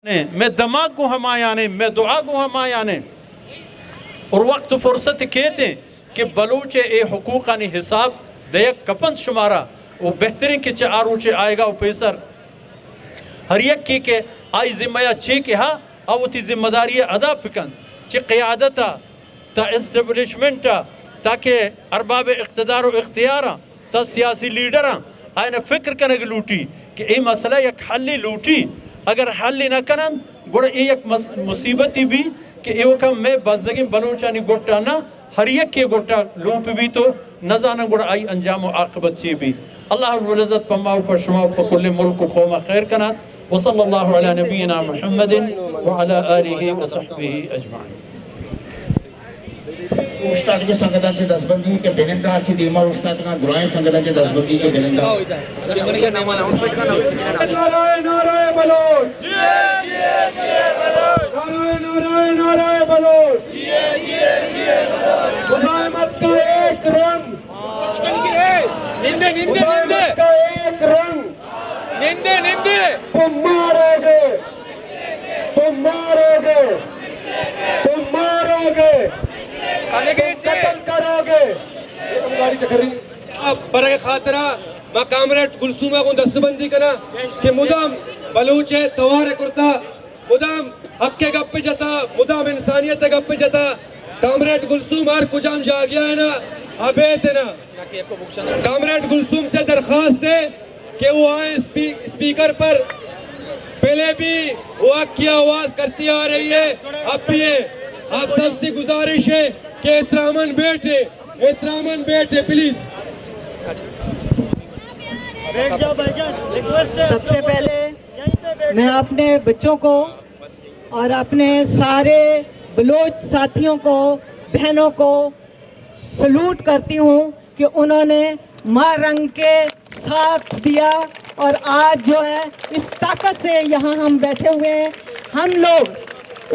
मैं दमाग को हमायाने मैं दुआ को हमायाने और वक्त फुर्सत कहते हैं कि बलूच ए हुकूक़ानी हिसाब दयक कपन शुमारा वो बेहतरीन के आरूचे आएगा वो पैसर हर एक के आई जिम्मेया चे के हा अवती जिम्मेदारी अदा फिकन चे क़यादत ता इस्टेब्लिशमेंट ताकि अरबाब इक़्तिदार व इख्तियार ता सियासी लीडर आयन फिक्र कनग लूटी कि ये मसला एक हल्ली लूटी अगर हल न करन गुड़ एक मुसीबती भी कि एवं कम में बजगी बलूचानी गोटा ना हर एक के गोटा लूप भी तो न जाना गुड़ आई अंजाम आकबत ची भी अल्लाह रब्बुल इज़्ज़त पमाओ पर शुमाओ पर कुल्ले मुल्क कौम खैर कना वसल्लल्लाहु अला नबीना मुहम्मदिन व अला आलिहि व सहबिहि अजमाइन। उस्ताद के संगतांचे दसबंदी के बेनिंदा अच्छी दीमा उस्ताद का गुराए संगतांचे दसबंदी के बेनिंदा नारायण नारायण बलोच जिए जिए जिए बलोच नारायण नारायण नारायण बलोच जिए जिए जिए बलोच मुजाहिमत का एक रंग निंदे निंदे निंदे का एक रंग निंदे निंदे तुम मारोगे तुम मारोगे तुम मारोगे कत्ल करोगे गाड़ी चकरी अब बरए खातरा कामरेड गुलसूमा को दस्तबंदी करना कि मुदाम बलूच है तवार कुर्ता मुदाम हक के गप्पे जता मुदाम इंसानियत के गप्पे जता कामरेड गुलसूम आर कुजाम जा गया है ना अबे तेना कामरेड गुलसूम से दरखास्त है कि वो आए स्पीकर पर पहले भी वो की आवाज करती आ रही है अब भी है आप सबसे गुजारिश है कि एहतरामन बैठे प्लीज। सबसे पहले मैं अपने बच्चों को और अपने सारे बलोच साथियों को बहनों को सलूट करती हूँ कि उन्होंने माँ रंग के साथ दिया और आज जो है इस ताकत से यहाँ हम बैठे हुए हैं। हम लोग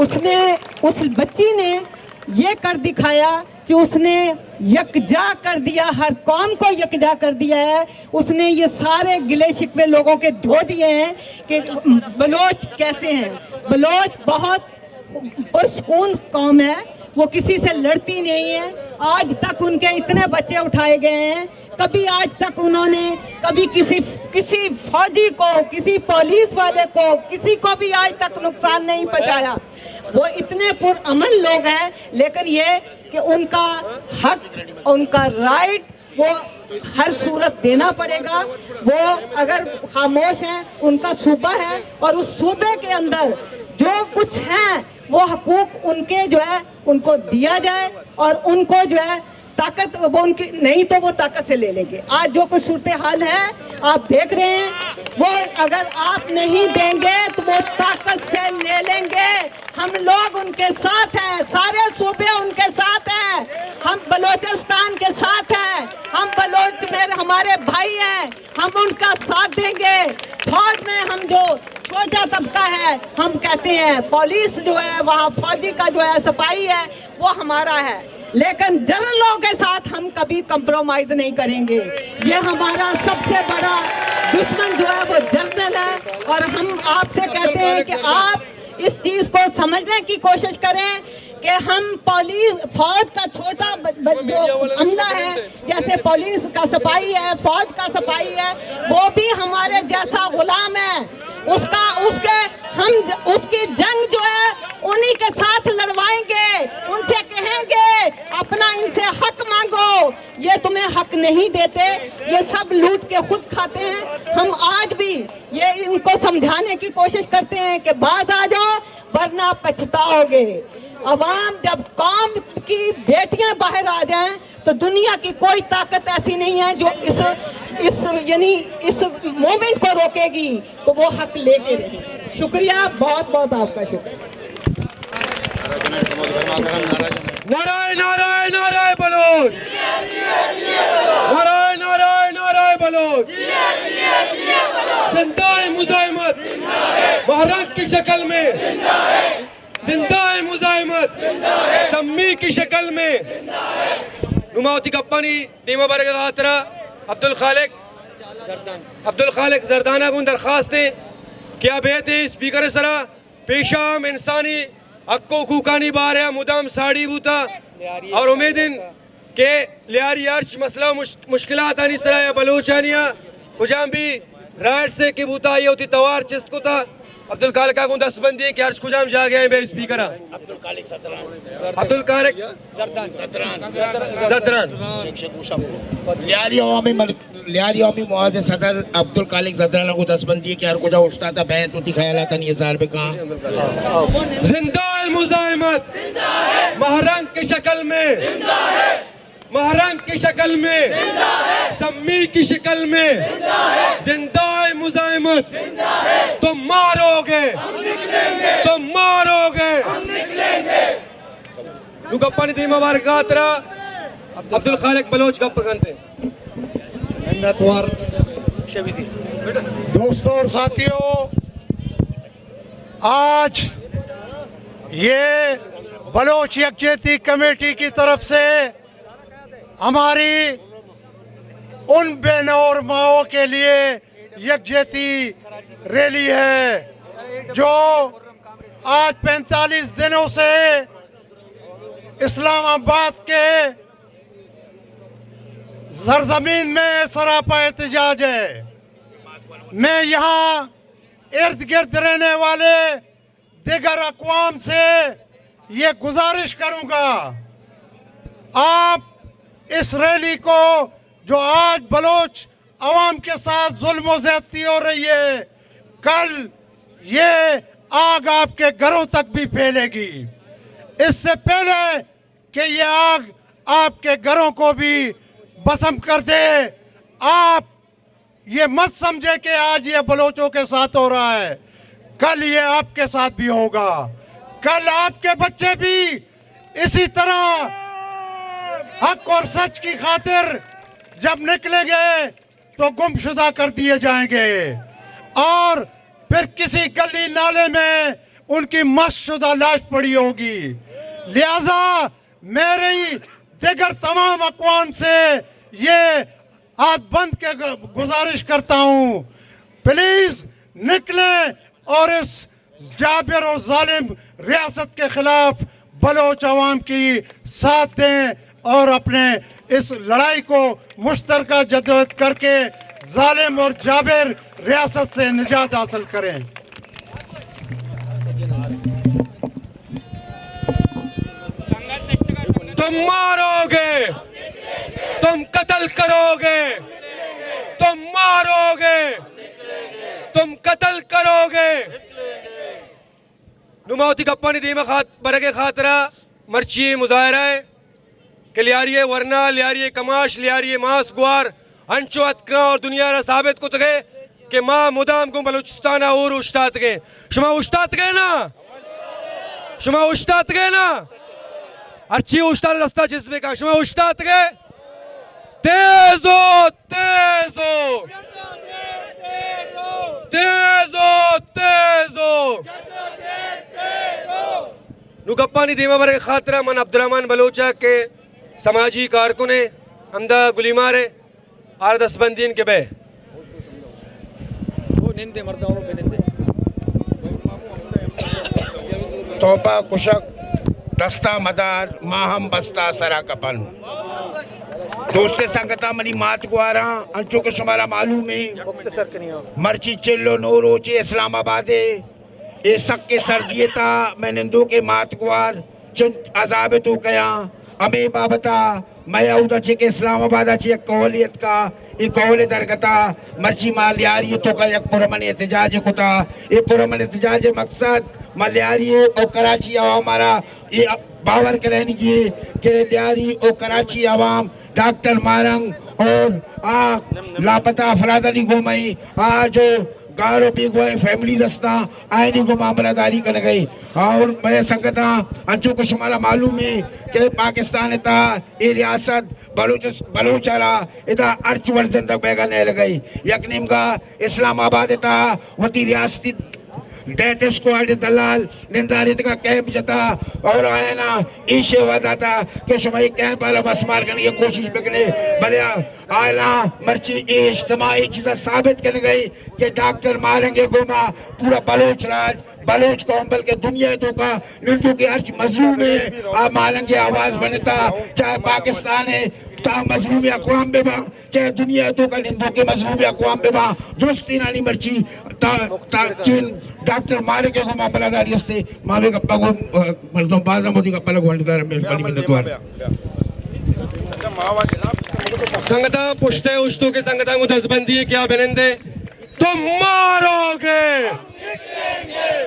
उसने उस बच्ची ने ये कर दिखाया कि उसने यकजा कर दिया, हर कौम को यकजा कर दिया है। उसने ये सारे गिले शिकवे लोगों के धो दिए हैं कि बलोच कैसे हैं। बलोच बहुत पुरसकून कौम है, वो किसी से लड़ती नहीं है। आज तक उनके इतने बच्चे उठाए गए हैं, कभी आज तक उन्होंने कभी किसी फौजी को, किसी पुलिस वाले को, किसी को भी आज तक नुकसान नहीं पहुंचाया। वो इतने पुरअमन लोग हैं, लेकिन ये कि उनका हक, उनका राइट वो हर सूरत देना पड़ेगा। वो अगर खामोश हैं, उनका सूबा है और उस सूबे के अंदर जो कुछ है वो हकूक उनके जो है उनको दिया जाए और उनको जो है ताकत वो उनकी नहीं तो वो ताकत से ले लेंगे। आज जो कुछ सूरत हाल है आप देख रहे हैं, वो अगर आप नहीं देंगे तो वो ताकत से ले लेंगे। हम लोग उनके साथ हैं, सारे सूबे उनके साथ हैं, हम बलोचिस्तान के साथ हैं, हम बलोच में हमारे भाई हैं, हम उनका साथ देंगे। फौज में हम जो छोटा तबका है, हम कहते हैं पुलिस जो है वहाँ फौजी का जो है सिपाही है वो हमारा है, लेकिन जनरलों के साथ हम कभी कंप्रोमाइज नहीं करेंगे। ये हमारा सबसे बड़ा दुश्मन जो है वो जनरल है। और हम आपसे कहते हैं कि आप इस चीज़ को समझने की कोशिश करें कि हम फौज का छोटा जो अमला है, जैसे पुलिस का सिपाही है, फौज का सिपाही है, वो भी हमारे जैसा गुलाम है। उसकी जंग जो है उन्हीं के साथ लड़वाएंगे, उनसे कहेंगे अपना इनसे हक मांगो। ये तुम्हें हक नहीं देते, ये सब लूट के खुद खाते हैं। हम आज भी ये इनको समझाने की कोशिश करते हैं कि बाज आ जाओ वरना पछताओगे। अवाम जब कौम की बेटियां बाहर आ जाएं तो दुनिया की कोई ताकत ऐसी नहीं है जो इस मोमेंट को रोकेगी, तो वो हक लेके रहे। शुक्रिया, बहुत बहुत आपका शुक्रिया। नारायण नारायण नारायण बलोच, नारायण नारायण नारायण बलोच, जिंदा है मुजाहिमत महाराज की शक्ल में, जिंदा है मुजाहिमत सम्मी की शक्ल में। नुमावती कप्पानी दीमा बरग खातरा अब्दुल खालिक जरदाना को दरखास्त है क्या बेहते स्पीकर सरा पेशाम इंसानी हक्को हुकूकानी बार है मुदाम साड़ी बूता और उम्मीदिन के लियारी अर्च मसला मुश्किलात आनी सराया बलोचानिया कुजाम भी राइट से की बूता ये होती तवार चिस्त को था अब्दुल खालिक का 10 बंदी के अर्च कुजाम जा गए बे स्पीकर अब्दुल खालिक ज़तरान लियारी अवामी मुआज़ सदर अब्दुल खालिक ज़तरान को 10 बंदी के हर कुजा उस्ताद बैत होती ख्यालात नहीं 1000 रुपए का जिंदा है मुज़ाहिमत महरंग की शक्ल में जिंदा है महरंग की शक्ल में जिंदा है सम्मी की शक्ल में जिंदा है जिंदा है मुज़ाहिमत जिंदा है तुम मारोगे हम निकलेंगे तुम मारोगे हम निकलेंगे लुगप्पा ने दी मुबारकातरा अब्दुल खालिक बलोच गप गनते दोस्तों और साथियों, आज ये बलोच यकजहती कमेटी की तरफ से हमारी उन बहनों और माओं के लिए यकजहती रैली है जो आज 45 दिनों से इस्लामाबाद के सरजमीन में सरापा एहतजाज है। मैं यहाँ इर्द गिर्द रहने वाले दिगर अक़वाम से ये गुजारिश करूँगा, आप इस रैली को जो आज बलोच अवाम के साथ जुल्म ज़्यादती हो रही है, कल ये आग आपके घरों तक भी फैलेगी। इससे पहले कि ये आग आपके घरों को भी भस्म कर दे, आप ये मत समझे कि आज ये बलोचों के साथ हो रहा है, कल ये आपके साथ भी होगा। कल आपके बच्चे भी इसी तरह हक और सच की खातिर जब निकलेंगे तो गुमशुदा कर दिए जाएंगे और फिर किसी गली नाले में उनकी मशशुदा लाश पड़ी होगी। लिहाजा मेरी दिगर तमाम अक़वाम से ये हाथ बंद के गुजारिश करता हूँ, प्लीज निकलें और इस जाबिर और जालिम रियासत के खिलाफ बलोच अवाम की साथ दें और अपने इस लड़ाई को मुश्तरका जदोजहद करके जालिम और जाबिर रियासत से निजात हासिल करें। तुम मारोगे, तुम कत्ल करोगे, तुम मारोगे, तुम कत्ल करोगे। नुमावती गप्पा ने दी बरगे खातरा मर्ची मुजाहरा है कि लियारिये वरना लियारिये कमाश लियारिये मास गुआर अंचो अतका और दुनिया ना साबित को तगे कि माँ मुदाम को बलूचिस्तान और उश्तात गए शुमा उश्तात गए ना शुमा उश्तात गए ना अच्छी उश्तात रास्ता जिसमें का शुमा उश्तात गए तेजो तेजो तेजो तेजो नुगप्पा नी दीमा बरे खातरा मन अब्दुर्रहमान बलोचा के समाजी कारकुने हमदा गुलीमारे आर 10 बंदीन के बे तोबा कुशक दस्ता मदार माहम बस्ता सरा कपन दोस्ते संगता मनी मात गुआरा अंचो के शुमारा मालूम है मर्ची चिल्लो नोरोचे इस्लामाबादे ये सक के सर्दिये था मैं निंदो के मात गुआर चुन अजाब तो कया अमे बाबता मैं उदा चे के इस्लामाबाद चे कौलियत का ये कौले दरगता मर्ची मालियारी तो का एक पुरमन एहतजाज कोता ये पुरमन एहतजाज मकसद मलियारी और कराची हमारा ये बावर करने की के लियारी और कराची आवाम डॉक्टर मारंग और लापता अफराद नहीं घुमाई आज गारो भी गोए फैमिली दस्ता आयनी को मामलादारी कर गई और मैं संगता अंचो को शुमारा मालूम है कि पाकिस्तान था ये रियासत बलूचारा इधर अर्च वर्जन तक बैगा नहीं लगाई यकनीम का इस्लामाबाद था वती रियासती डेथ स्क्वाड दलाल निंदारित का कैंप जता और आया ना ईशे वादा था कि शुमाई कैंप वाला बस मार करने की कोशिश बिकने भले आयला मर्ची इज्तिमाई चीज़ साबित करने गई कि डॉक्टर मारेंगे गोमा पूरा बलूच राज बलूच कौम बल्कि दुनिया तो का निंदू के अर्ज मजलूम है आप मारेंगे आवाज बनता चाहे पाकिस्तान है ता मजलूम अक़वाम बेबा चाहे दुनिया तो का निंदू के मजलूम अक़वाम बेबा दुरुस्ती नानी मर्ची ता चीन डॉक्टर मारे के गोमा बलादारी हस्ते मावे का पगो मर्दों बाजा मोदी का पलक वंडदार मेरे पानी में द्वार संगता पुश्ते उश्तों के संगता को दसबंदी क्या बिनंदे तुम मारोगे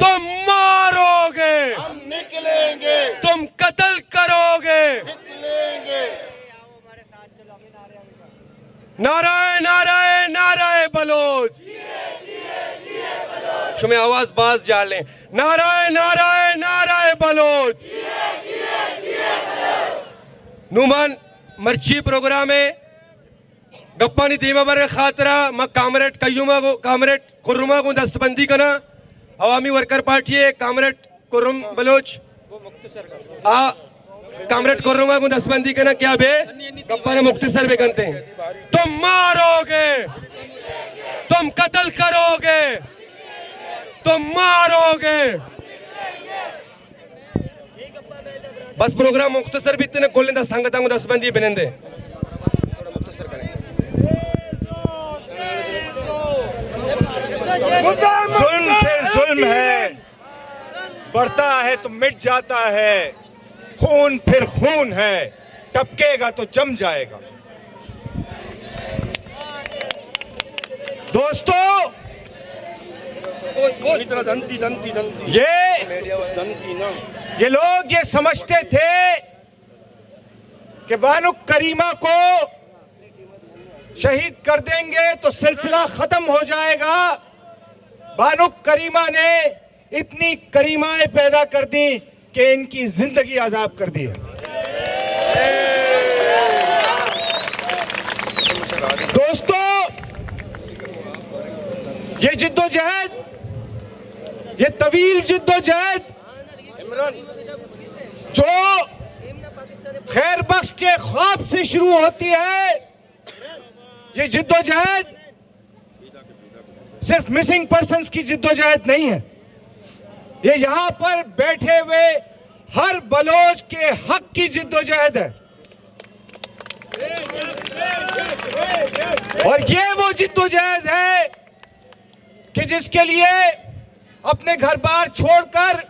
तुम मारोगे हम निकलेंगे तुम कत्ल करोगे निकलेंगे नारायण नारायण नारायण बलोच शुमे आवाज बाज जाल लें नारायण नारायण नारायण बलोच नुमान मर्ची प्रोग्राम है गप्पानी दीमा बर खातरा मैं कामरेड कयूमा को कामरेड कुर्रमा को दस्तबंदी करना अवामी वर्कर पार्टी है कामरेड कुर्रम बलोच आ कामरेड कुर्रमा को दस्तबंदी करना क्या बे गप्पा ने मुख्तसर भी करते हैं तुम मारोगे तुम कत्ल करोगे तुम मारोगे बस प्रोग्राम मुख्तसर भी इतने खोलने संगता को दस्तबंदी बिनंदे जुल्म फिर जुल्म है, बढ़ता है तो मिट जाता है, खून फिर खून है, टपकेगा तो जम जाएगा। दोस्तों, ये लोग ये समझते थे कि बानो करीमा को शहीद कर देंगे तो सिलसिला खत्म हो जाएगा। बानो करीमा ने इतनी करीमाएं पैदा कर दी कि इनकी जिंदगी आजाब कर दी है। दोस्तों, ये जिद्दोजहद, ये तवील जिद्दोजहद जो खैर बख्श के ख्वाब से शुरू होती है, ये जिद्दोजहद सिर्फ मिसिंग पर्संस की जिद्दोजहद नहीं है, ये यहां पर बैठे हुए हर बलोच के हक की जिद्दोजहद है। और ये वो जिद्दोजहद है कि जिसके लिए अपने घर बार छोड़कर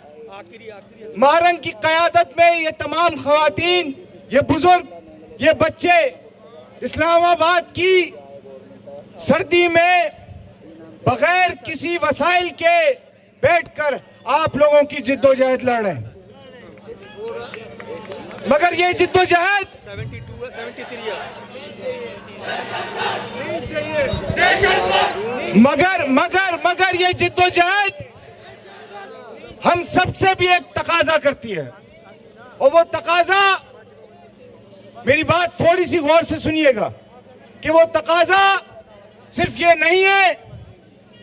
महारंग की क़यादत में ये तमाम ख़वातीन, ये बुजुर्ग, ये बच्चे इस्लामाबाद की सर्दी में बगैर किसी वसाइल के बैठकर आप लोगों की जिद्दोजहद लड़ रहे हैं। मगर ये जिद्दोजहद मगर ये जिद्दोजहद हम सबसे भी एक तकाजा करती है, और वो तकाजा, मेरी बात थोड़ी सी गौर से सुनिएगा, कि वो तकाजा सिर्फ ये नहीं है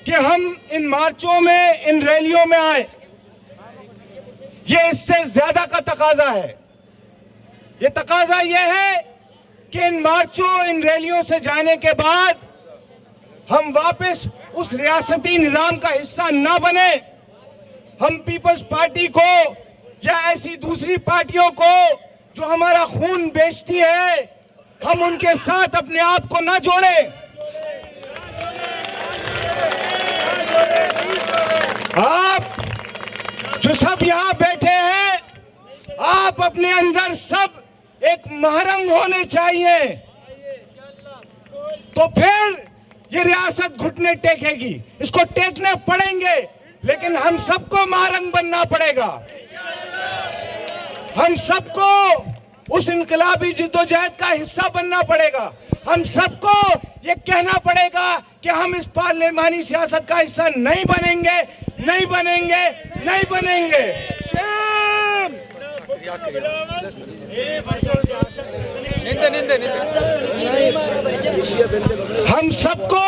कि हम इन मार्चों में, इन रैलियों में आए, ये इससे ज्यादा का तकाजा है। ये तकाजा ये है कि इन मार्चों, इन रैलियों से जाने के बाद हम वापस उस रियासती निजाम का हिस्सा ना बने, हम पीपल्स पार्टी को या ऐसी दूसरी पार्टियों को जो हमारा खून बेचती है, हम उनके साथ अपने आप को ना जोड़ें। आप जो सब यहाँ बैठे हैं, आप अपने अंदर सब एक महरंग होने चाहिए, तो फिर ये रियासत घुटने टेकेगी। इसको टेकने पड़ेंगे, लेकिन हम सबको महरंग बनना पड़ेगा। हम सबको उस इनकलाबी जिद्दोजहद का हिस्सा बनना पड़ेगा। हम सबको ये कहना पड़ेगा कि हम इस पार्लिमानी सियासत का हिस्सा नहीं बनेंगे, नहीं बनेंगे, नहीं बनेंगे। हम सबको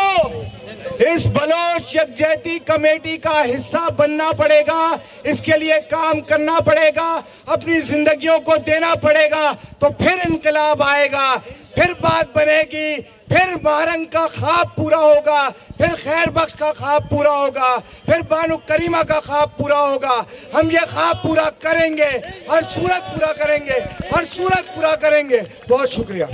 इस बलोच यकजहती कमेटी का हिस्सा बनना पड़ेगा, इसके लिए काम करना पड़ेगा, अपनी जिंदगियों को देना पड़ेगा, तो फिर इनकलाब आएगा, फिर बात बनेगी, फिर मारंग का ख्वाब पूरा होगा, फिर खैर बख्श का ख्वाब पूरा होगा, फिर बानो करीमा का ख्वाब पूरा होगा। हम ये ख्वाब पूरा करेंगे, हर सूरत पूरा करेंगे, हर सूरत पूरा करेंगे। बहुत शुक्रिया।